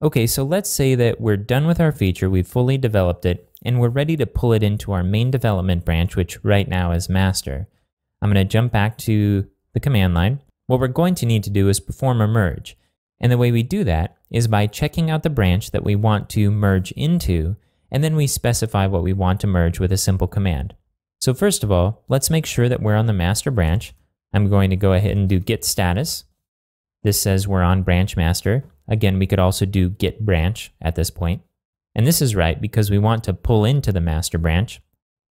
Okay, so let's say that we're done with our feature, we've fully developed it, and we're ready to pull it into our main development branch, which right now is master. I'm going to jump back to the command line. What we're going to need to do is perform a merge. And the way we do that is by checking out the branch that we want to merge into, and then we specify what we want to merge with a simple command. So first of all, let's make sure that we're on the master branch. I'm going to go ahead and do git status. This says we're on branch master. Again, we could also do git branch at this point. And this is right because we want to pull into the master branch.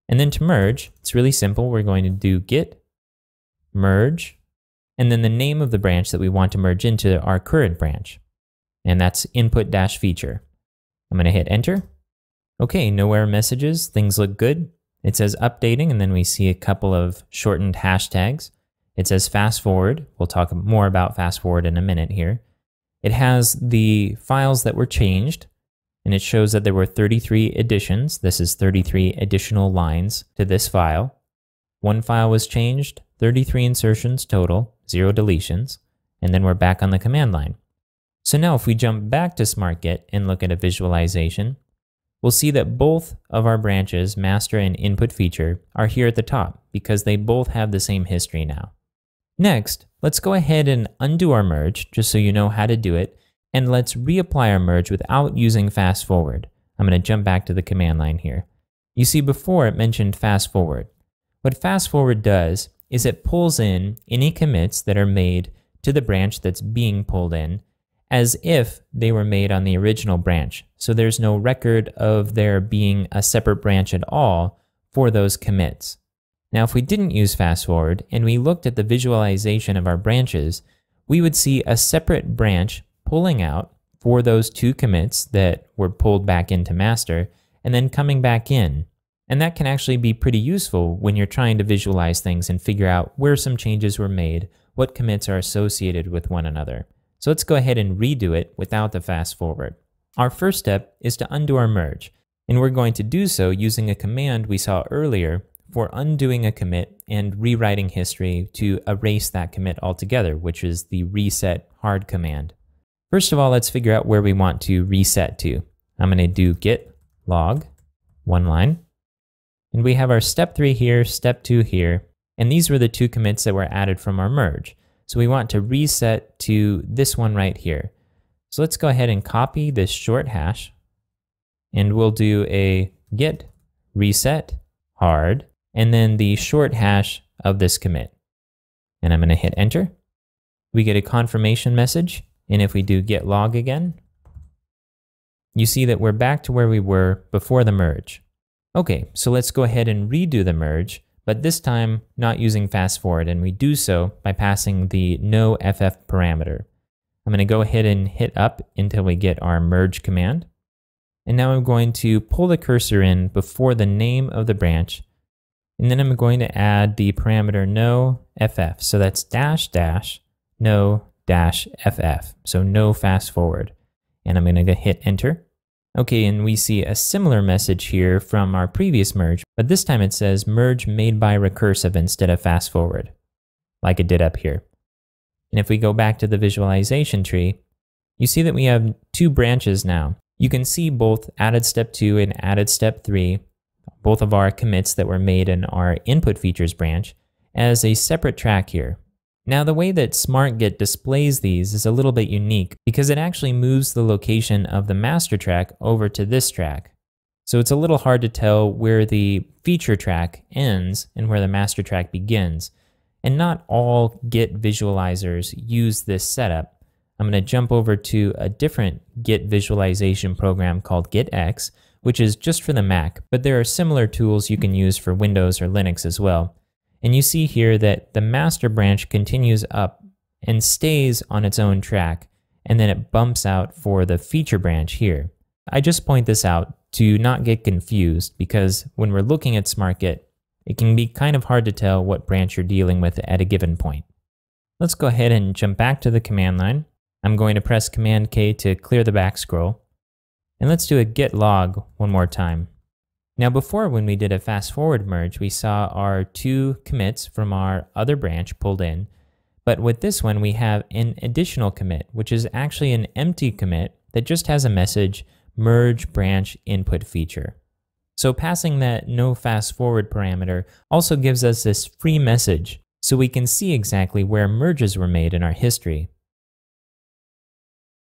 And then to merge, it's really simple. We're going to do git merge, and then the name of the branch that we want to merge into our current branch. And that's input-feature. I'm going to hit enter. Okay, no error messages. Things look good. It says updating, and then we see a couple of shortened hashtags. It says fast forward. We'll talk more about fast forward in a minute here. It has the files that were changed, and it shows that there were 33 additions. This is 33 additional lines to this file. One file was changed, 33 insertions total, 0 deletions, and then we're back on the command line. So now if we jump back to SmartGit and look at a visualization, we'll see that both of our branches, master and input feature, are here at the top because they both have the same history now. Next, let's go ahead and undo our merge, just so you know how to do it, and let's reapply our merge without using fast forward. I'm going to jump back to the command line here. You see before it mentioned fast forward. What fast forward does is it pulls in any commits that are made to the branch that's being pulled in as if they were made on the original branch. So there's no record of there being a separate branch at all for those commits. Now, if we didn't use fast forward and we looked at the visualization of our branches, we would see a separate branch pulling out for those 2 commits that were pulled back into master and then coming back in. And that can actually be pretty useful when you're trying to visualize things and figure out where some changes were made, what commits are associated with one another. So let's go ahead and redo it without the fast forward. Our first step is to undo our merge, and we're going to do so using a command we saw earlier for undoing a commit and rewriting history to erase that commit altogether, which is the reset hard command. First of all, let's figure out where we want to reset to. I'm going to do git log, one line. And we have our step 3 here, step 2 here, and these were the 2 commits that were added from our merge. So we want to reset to this one right here. So let's go ahead and copy this short hash, and we'll do a git reset hard, and then the short hash of this commit. And I'm going to hit enter. We get a confirmation message, and if we do git log again, you see that we're back to where we were before the merge. Okay, so let's go ahead and redo the merge, but this time not using fast forward, and we do so by passing the no ff parameter. I'm going to go ahead and hit up until we get our merge command. And now I'm going to pull the cursor in before the name of the branch, and then I'm going to add the parameter no ff. So that's dash dash no dash ff. So no fast forward. And I'm going to hit enter. Okay, and we see a similar message here from our previous merge, but this time it says merge made by recursive instead of fast forward, like it did up here. And if we go back to the visualization tree, you see that we have 2 branches now. You can see both added step 2 and added step 3, both of our commits that were made in our input features branch, as a separate track here. Now the way that SmartGit displays these is a little bit unique because it actually moves the location of the master track over to this track. So it's a little hard to tell where the feature track ends and where the master track begins. And not all Git visualizers use this setup. I'm going to jump over to a different Git visualization program called GitX, which is just for the Mac, but there are similar tools you can use for Windows or Linux as well. And you see here that the master branch continues up and stays on its own track, and then it bumps out for the feature branch here. I just point this out to not get confused because when we're looking at SmartGit, it can be kind of hard to tell what branch you're dealing with at a given point. Let's go ahead and jump back to the command line. I'm going to press Command K to clear the back scroll. And let's do a git log one more time. Now before, when we did a fast forward merge, we saw our 2 commits from our other branch pulled in. But with this one, we have an additional commit, which is actually an empty commit that just has a message, merge branch input feature. So passing that no fast forward parameter also gives us this free message so we can see exactly where merges were made in our history.